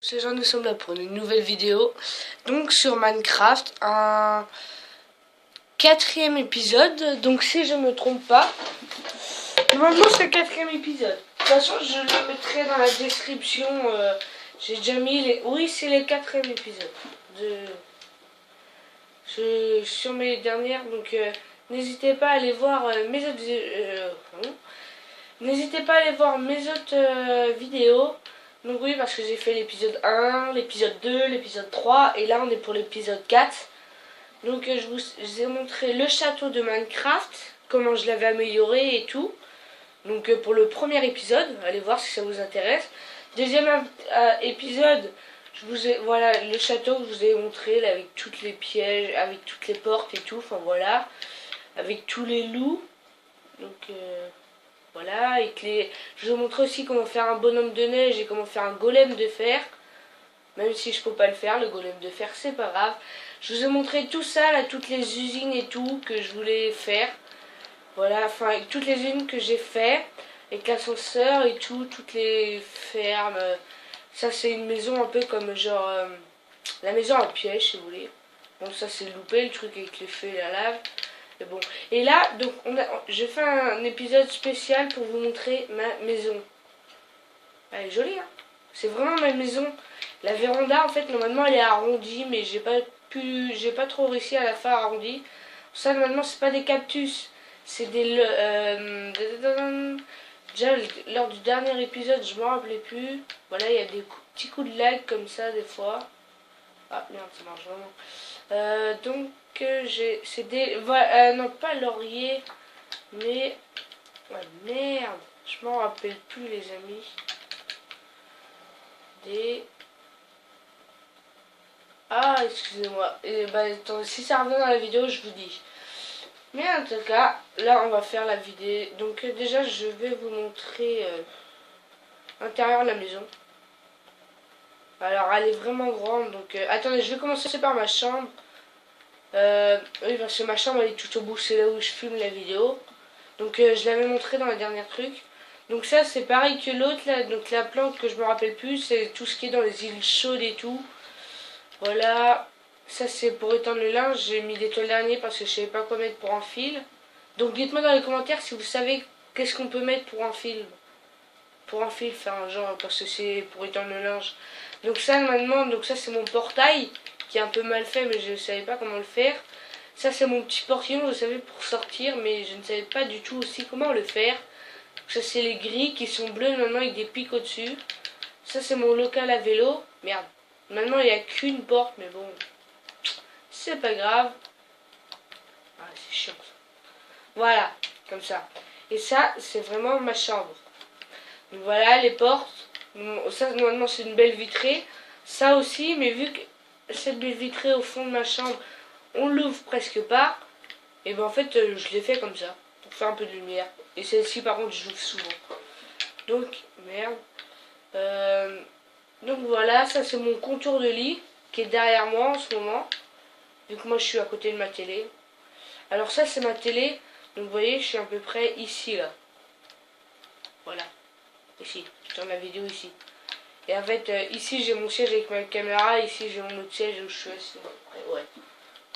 Ces gens, nous sommes là pour une nouvelle vidéo. Donc sur Minecraft, un quatrième épisode. Donc si je me trompe pas, normalement c'est le quatrième épisode. De toute façon, je le mettrai dans la description. J'ai déjà mis les. Oui, c'est le quatrième épisode. Sur mes dernières. Donc n'hésitez pas à aller voir mes autres. N'hésitez pas à aller voir mes autres vidéos. Donc oui, parce que j'ai fait l'épisode 1, l'épisode 2, l'épisode 3, et là on est pour l'épisode 4. Donc je vous ai montré le château de Minecraft, comment je l'avais amélioré et tout. Donc pour le premier épisode, allez voir si ça vous intéresse. Deuxième épisode, voilà le château que je vous ai montré là, avec toutes les pièges, avec toutes les portes et tout, enfin voilà, avec tous les loups. Donc voilà, je vous montre aussi comment faire un bonhomme de neige et comment faire un golem de fer. Même si je peux pas le faire, le golem de fer, c'est pas grave. Je vous ai montré tout ça, là, toutes les usines et tout que je voulais faire. Voilà, enfin, avec toutes les usines que j'ai fait, avec l'ascenseur et tout, toutes les fermes. Ça, c'est une maison un peu comme genre la maison à piège, si vous voulez. Bon, ça, c'est loupé, le truc avec les feux et la lave. Mais bon. Et là, donc, j'ai fait un épisode spécial pour vous montrer ma maison. Elle est jolie, hein. C'est vraiment ma maison. La véranda, en fait, normalement, elle est arrondie, mais j'ai pas trop réussi à la faire arrondie. Ça, normalement, c'est pas des cactus, c'est des. Déjà, lors du dernier épisode, je m'en rappelais plus. Voilà, il y a des petits coups de lag comme ça, des fois. Ah merde, ça marche vraiment. Donc, c'est des. Voilà, non, pas laurier, mais. Ouais, merde, je m'en rappelle plus, les amis. Ah, excusez-moi. Si ça revient dans la vidéo, je vous dis. Mais en tout cas, là, on va faire la vidéo. Donc déjà, je vais vous montrer l'intérieur de la maison. Alors, elle est vraiment grande. Donc, attendez, je vais commencer par ma chambre. Oui, parce que ma chambre, elle est tout au bout. C'est là où je filme la vidéo. Donc, je l'avais montré dans la dernière truc. Donc ça, c'est pareil que l'autre, là. Donc, la plante que je me rappelle plus, c'est tout ce qui est dans les îles chaudes et tout. Voilà, ça c'est pour étendre le linge, j'ai mis des toiles d'araignée parce que je savais pas quoi mettre pour un fil. Donc dites-moi dans les commentaires si vous savez qu'est-ce qu'on peut mettre pour un fil. Pour un fil, faire un genre, parce que c'est pour étendre le linge. Donc ça normalement, donc ça c'est mon portail, qui est un peu mal fait mais je ne savais pas comment le faire. Ça c'est mon petit portillon, je savais pour sortir mais je ne savais pas du tout aussi comment le faire. Donc, ça c'est les grilles qui sont bleues maintenant avec des pics au-dessus. Ça c'est mon local à vélo. Merde. Maintenant, il n'y a qu'une porte, mais bon, c'est pas grave. Ah, c'est chiant. Voilà, comme ça. Et ça, c'est vraiment ma chambre. Donc voilà, les portes. Ça, normalement, c'est une belle vitrée. Ça aussi, mais vu que cette belle vitrée au fond de ma chambre, on l'ouvre presque pas, et ben en fait, je l'ai fait comme ça, pour faire un peu de lumière. Et celle-ci, par contre, je l'ouvre souvent. Donc, merde. Donc voilà, ça c'est mon contour de lit qui est derrière moi en ce moment. Vu que moi je suis à côté de ma télé. Alors ça c'est ma télé. Donc vous voyez, je suis à peu près ici là. Voilà. Ici. Je tourne la vidéo ici. Et en fait, ici j'ai mon siège avec ma caméra. Ici j'ai mon autre siège où je suis assis. Ouais.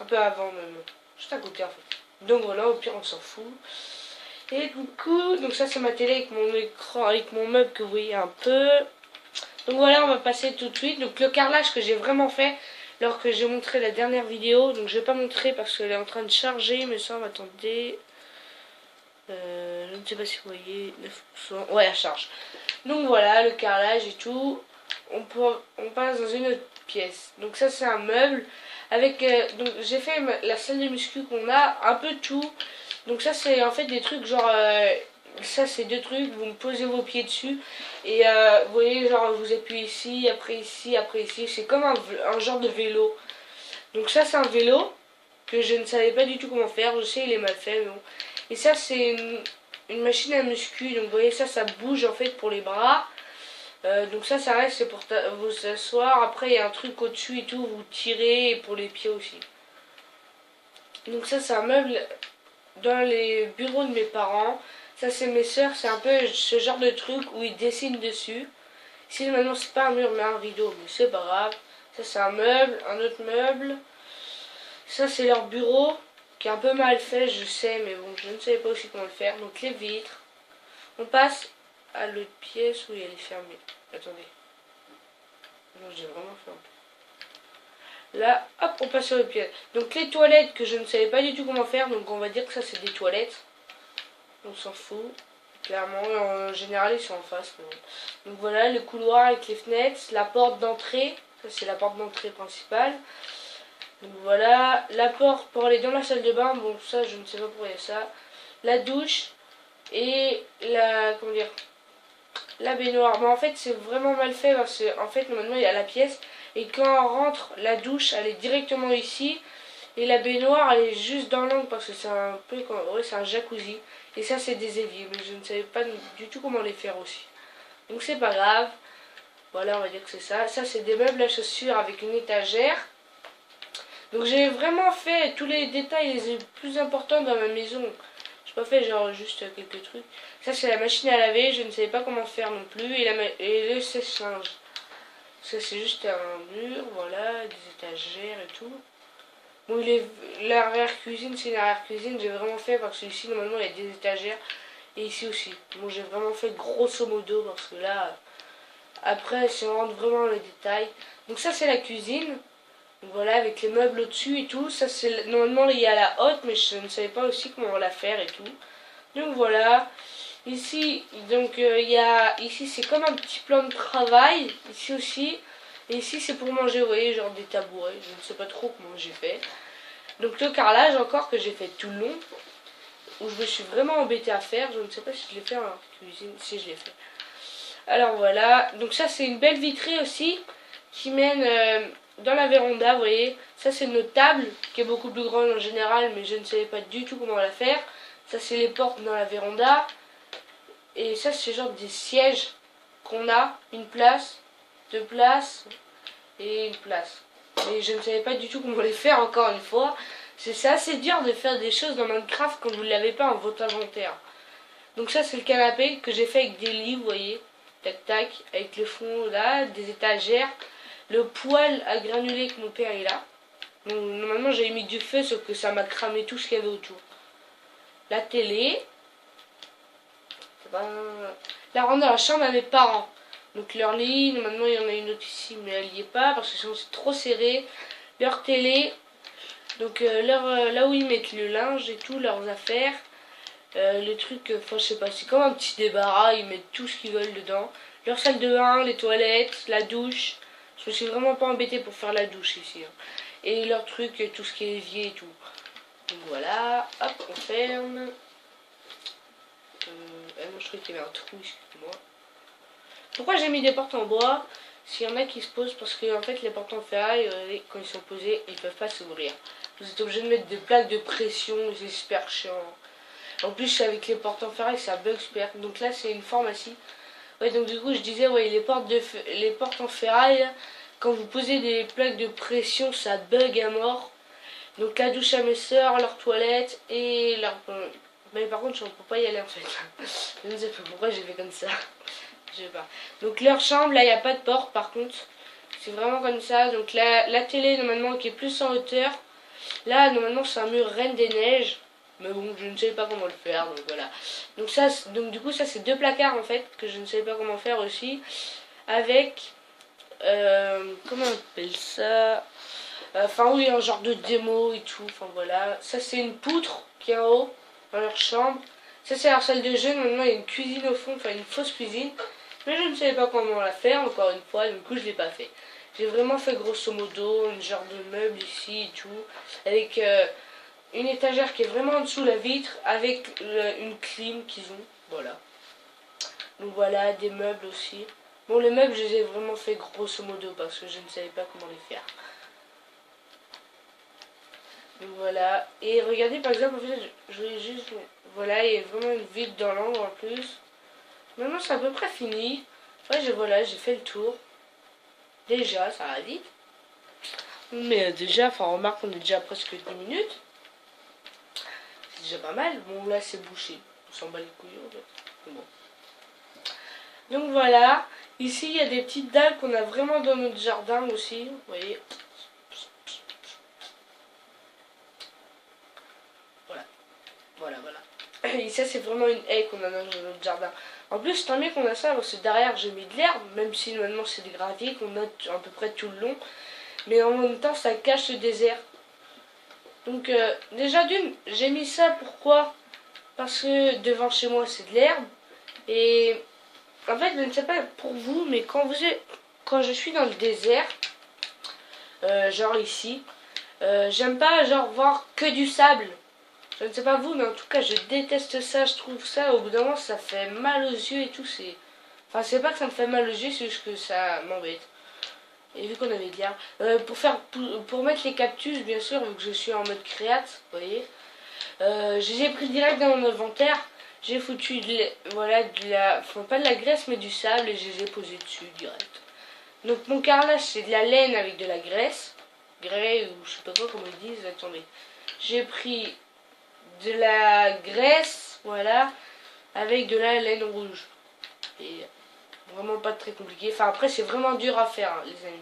Un peu avant même. Juste à côté en fait. Donc voilà, au pire on s'en fout. Et du coup, donc ça c'est ma télé avec mon écran, avec mon meuble que vous voyez un peu. Donc voilà, on va passer tout de suite. Donc le carrelage que j'ai vraiment fait lors que j'ai montré la dernière vidéo. Donc je vais pas montrer parce qu'elle est en train de charger, mais ça on va attendre. Je ne sais pas si vous voyez, 9%. Ouais, elle charge. Donc voilà, le carrelage et tout. On passe dans une autre pièce. Donc ça c'est un meuble. Avec donc j'ai fait la salle de muscu qu'on a, un peu tout. Donc ça c'est en fait des trucs genre ça c'est deux trucs, vous me posez vos pieds dessus et vous voyez genre vous appuyez ici, après ici, après ici, c'est comme un genre de vélo. Donc ça c'est un vélo que je ne savais pas du tout comment faire, je sais il est mal fait mais bon. Et ça c'est une machine à muscu, donc vous voyez ça bouge en fait pour les bras. Donc ça reste c'est pour vous asseoir, après il y a un truc au dessus et tout, vous tirez et pour les pieds aussi. Donc ça c'est un meuble dans les bureaux de mes parents. Ça c'est mes soeurs, c'est un peu ce genre de truc où ils dessinent dessus. Ici maintenant c'est pas un mur mais un rideau, mais c'est pas grave. Ça c'est un meuble, un autre meuble. Ça c'est leur bureau, qui est un peu mal fait je sais, mais bon je ne savais pas aussi comment le faire. Donc les vitres. On passe à l'autre pièce où elle est fermée. Attendez. Non, j'ai vraiment fait un peu. Là, hop, on passe à l'autre pièce. Donc les toilettes que je ne savais pas du tout comment faire, donc on va dire que ça c'est des toilettes. On s'en fout. Clairement, en général ils sont en face. Mais bon. Donc voilà, le couloir avec les fenêtres, la porte d'entrée. Ça c'est la porte d'entrée principale. Donc voilà, la porte pour aller dans la salle de bain. Bon ça je ne sais pas pourquoi il y a ça. La douche et la, comment dire, la baignoire. Mais en fait c'est vraiment mal fait parce qu'en fait normalement il y a la pièce. Et quand on rentre, la douche elle est directement ici. Et la baignoire elle est juste dans l'angle parce que c'est un peu, ouais, c'est un jacuzzi. Et ça c'est des éviers, mais je ne savais pas du tout comment les faire aussi. Donc c'est pas grave. Voilà, on va dire que c'est ça. Ça c'est des meubles à chaussures avec une étagère. Donc j'ai vraiment fait tous les détails les plus importants dans ma maison. J'ai pas fait genre juste quelques trucs. Ça c'est la machine à laver, je ne savais pas comment faire non plus. Et le sèche-linge. Ça c'est juste un mur, voilà, des étagères et tout. Bon, l'arrière-cuisine, c'est une arrière-cuisine, j'ai vraiment fait parce que ici, normalement, il y a des étagères. Et ici aussi. Bon, j'ai vraiment fait grosso modo parce que là, après, si on rentre vraiment dans les détails. Donc ça, c'est la cuisine. Donc voilà, avec les meubles au-dessus et tout. Ça, c'est normalement, il y a la haute, mais je ne savais pas aussi comment la faire et tout. Donc voilà. Ici, donc il y a, ici, c'est comme un petit plan de travail. Ici aussi. Et ici, c'est pour manger, vous voyez, genre des tabourets. Je ne sais pas trop comment j'ai fait. Donc le carrelage encore que j'ai fait tout le long, où je me suis vraiment embêtée à faire. Je ne sais pas si je l'ai fait en cuisine, si je l'ai fait. Alors voilà, donc ça c'est une belle vitrée aussi, qui mène dans la véranda, vous voyez. Ça c'est notre table, qui est beaucoup plus grande en général, mais je ne savais pas du tout comment la faire. Ça c'est les portes dans la véranda. Et ça c'est genre des sièges qu'on a, une place, deux places et une place. Mais je ne savais pas du tout comment les faire encore une fois. C'est assez dur de faire des choses dans Minecraft quand vous ne l'avez pas en votre inventaire. Donc ça c'est le canapé que j'ai fait avec des lits, vous voyez. Tac tac, avec le fond là, des étagères. Le poêle à granulés que mon père est là. Donc normalement j'avais mis du feu sauf que ça m'a cramé tout ce qu'il y avait autour. La télé. Là on rentre dans la chambre à mes parents. Donc leur lit, normalement il y en a une autre ici mais elle n'y est pas parce que sinon c'est trop serré. Leur télé, donc là où ils mettent le linge et tout, leurs affaires. Les trucs, enfin je sais pas, c'est comme un petit débarras, ils mettent tout ce qu'ils veulent dedans. Leur salle de bain, les toilettes, la douche. Je me suis vraiment pas embêtée pour faire la douche ici. Hein. Et leur truc, tout ce qui est évier et tout. Donc voilà, hop, on ferme. Non, je crois qu'il y avait un trou, excusez-moi. Pourquoi j'ai mis des portes en bois? S'il y en a qui se posent, parce que en fait les portes en ferraille, quand ils sont posés, ils peuvent pas s'ouvrir. Vous êtes obligé de mettre des plaques de pression, c'est super chiant. En plus avec les portes en ferraille ça bug super. Donc là c'est une pharmacie. Ouais, donc du coup je disais ouais les portes en ferraille, quand vous posez des plaques de pression ça bug à mort. Donc la douche à mes soeurs, leurs toilettes et leur... Mais par contre je ne peux pas y aller en fait. Je ne sais pas pourquoi j'ai fait comme ça. Je sais pas. Donc leur chambre là il n'y a pas de porte par contre. C'est vraiment comme ça. Donc la télé normalement qui est plus en hauteur. Là normalement c'est un mur Reine des Neiges. Mais bon, je ne savais pas comment le faire, donc voilà. Donc ça, donc du coup, ça c'est deux placards en fait que je ne savais pas comment faire aussi, avec comment on appelle ça? Enfin oui, un genre de démo et tout. Enfin voilà. Ça c'est une poutre qui est en haut dans leur chambre. Ça c'est leur salle de jeu. Maintenant il y a une cuisine au fond, enfin une fausse cuisine. Mais je ne savais pas comment la faire encore une fois, du coup je l'ai pas fait. J'ai vraiment fait grosso modo une genre de meuble ici et tout, avec une étagère qui est vraiment en dessous la vitre avec une clim qu'ils ont. Voilà. Donc voilà, des meubles aussi. Bon, les meubles, je les ai vraiment fait grosso modo parce que je ne savais pas comment les faire. Donc voilà. Et regardez, par exemple, en fait, je voulais juste... Voilà, il y a vraiment une vide dans l'angle en plus. Maintenant, c'est à peu près fini. Ouais, voilà, j'ai fait le tour. Déjà, ça va vite. Mais déjà, enfin, remarque, on est déjà presque 10 minutes. C'est déjà pas mal. Bon, là, c'est bouché. On s'en bat les couilles, en fait. Bon. Donc voilà. Ici, il y a des petites dalles qu'on a vraiment dans notre jardin aussi. Vous voyez. Voilà. Voilà, voilà. Et ça, c'est vraiment une haie qu'on a dans notre jardin. En plus, tant mieux qu'on a ça, parce que derrière, j'ai mis de l'herbe, même si maintenant c'est des graviers qu'on a à peu près tout le long. Mais en même temps, ça cache le désert. Donc, déjà d'une, j'ai mis ça, pourquoi? Parce que devant chez moi, c'est de l'herbe. Et en fait, je ne sais pas pour vous, mais quand je suis dans le désert, genre ici, j'aime pas genre voir que du sable. Je ne sais pas vous, mais en tout cas, je déteste ça. Je trouve ça, au bout d'un moment, ça fait mal aux yeux et tout. Enfin, c'est pas que ça me fait mal aux yeux, c'est juste que ça m'embête. Et vu qu'on avait de l'herbe, pour mettre les cactus, bien sûr, vu que je suis en mode créate, vous voyez, je les ai pris direct dans mon inventaire. J'ai foutu enfin pas de la graisse, mais du sable, et je les ai posés dessus direct. Donc mon carrelage, c'est de la laine avec de la graisse, grès ou je sais pas quoi comment ils disent. Attendez, j'ai pris de la graisse, voilà, avec de la laine rouge. Et vraiment pas très compliqué. Enfin après c'est vraiment dur à faire, hein, les amis.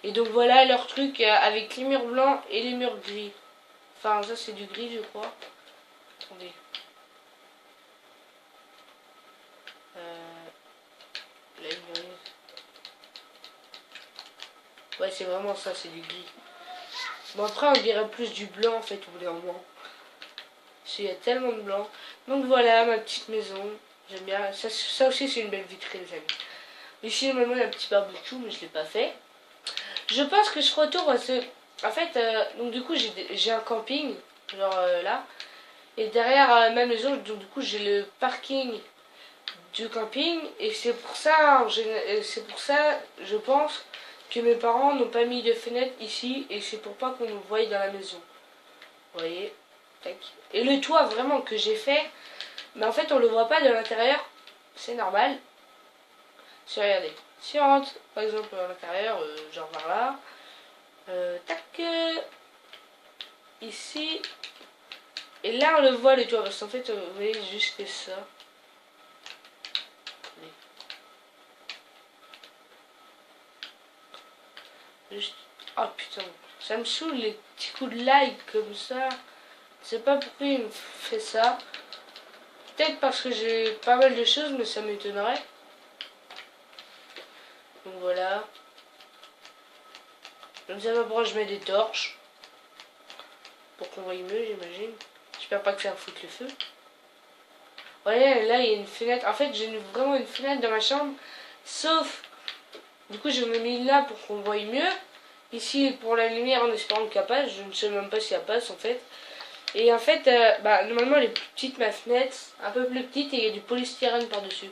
Et donc voilà leur truc avec les murs blancs et les murs gris. Enfin ça c'est du gris je crois. Attendez. Là, ouais c'est vraiment ça, c'est du gris. Bon après on dirait plus du blanc en fait au bout d'un moment. Parce qu'il y a tellement de blanc. Donc voilà ma petite maison. J'aime bien. Ça aussi c'est une belle vitrine les amis. Ici normalement il y a un petit barbecue mais je l'ai pas fait. Je pense que je retourne parce que en fait donc du coup j'ai un camping genre là. Et derrière ma maison donc du coup j'ai le parking du camping. Et c'est pour ça je pense que mes parents n'ont pas mis de fenêtre ici. Et c'est pour pas qu'on nous voie dans la maison. Vous voyez. Tac. Et le toit vraiment que j'ai fait, mais en fait on le voit pas de l'intérieur, c'est normal. Si regardez, si on rentre par exemple à l'intérieur, genre par là, tac, ici, et là on le voit le toit, parce qu'en fait vous voyez juste fait ça. Juste... Oh putain, ça me saoule les petits coups de like comme ça. Je sais pas pourquoi il me fait ça. Peut-être parce que j'ai pas mal de choses, mais ça m'étonnerait. Donc voilà. Je ne sais pas pourquoi je mets des torches. Pour qu'on voie mieux, j'imagine. J'espère pas que ça foute le feu. Vous voyez, là il y a une fenêtre. En fait, j'ai vraiment une fenêtre dans ma chambre. Sauf, du coup, je me mis là pour qu'on voie mieux. Ici, pour la lumière, en espérant qu'elle passe. Je ne sais même pas si elle passe en fait. Et en fait, normalement, elle est plus petite, ma fenêtre. Un peu plus petite, et il y a du polystyrène par-dessus.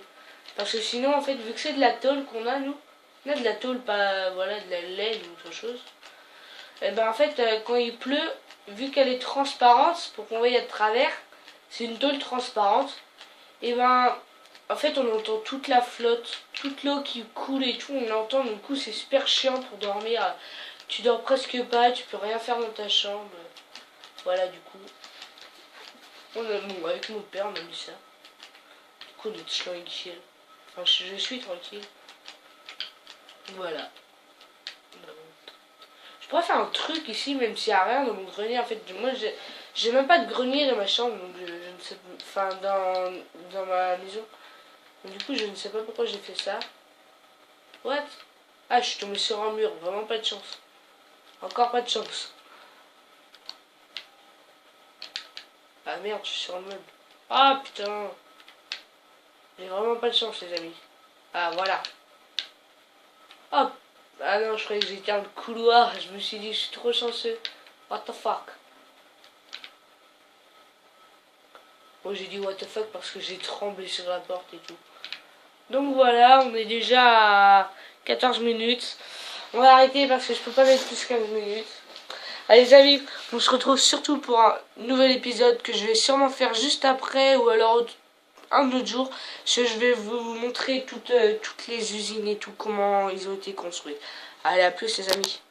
Parce que sinon, en fait, vu que c'est de la tôle qu'on a, nous, on a de la tôle, pas voilà, de la laine ou autre chose. Et ben en fait, quand il pleut, vu qu'elle est transparente, pour qu'on voie à travers, c'est une tôle transparente. Et ben en fait, on entend toute la flotte, toute l'eau qui coule et tout, on l'entend. Du coup, c'est super chiant pour dormir. Tu dors presque pas, tu peux rien faire dans ta chambre. Voilà, du coup. Bon, avec mon père, on a mis ça. Du coup, on est tranquille. Enfin, je suis tranquille. Voilà. Je pourrais faire un truc ici, même s'il n'y a rien dans mon grenier. En fait, moi, j'ai même pas de grenier dans ma chambre, donc je ne sais pas. Enfin, dans ma maison. Donc, du coup, je ne sais pas pourquoi j'ai fait ça. What? Ah, je suis tombée sur un mur. Vraiment pas de chance. Encore pas de chance. Ah merde, je suis sur un meuble. Ah putain. J'ai vraiment pas de chance, les amis. Ah, voilà. Hop. Ah non, je croyais que j'étais dans le couloir. Je me suis dit, je suis trop chanceux. What the fuck. Bon, j'ai dit what the fuck parce que j'ai tremblé sur la porte et tout. Donc voilà, on est déjà à 14 minutes. On va arrêter parce que je peux pas mettre plus 15 minutes. Allez les amis, on se retrouve surtout pour un nouvel épisode que je vais sûrement faire juste après ou alors un autre jour. Je vais vous montrer toutes les usines et tout, comment ils ont été construits. Allez, à plus les amis.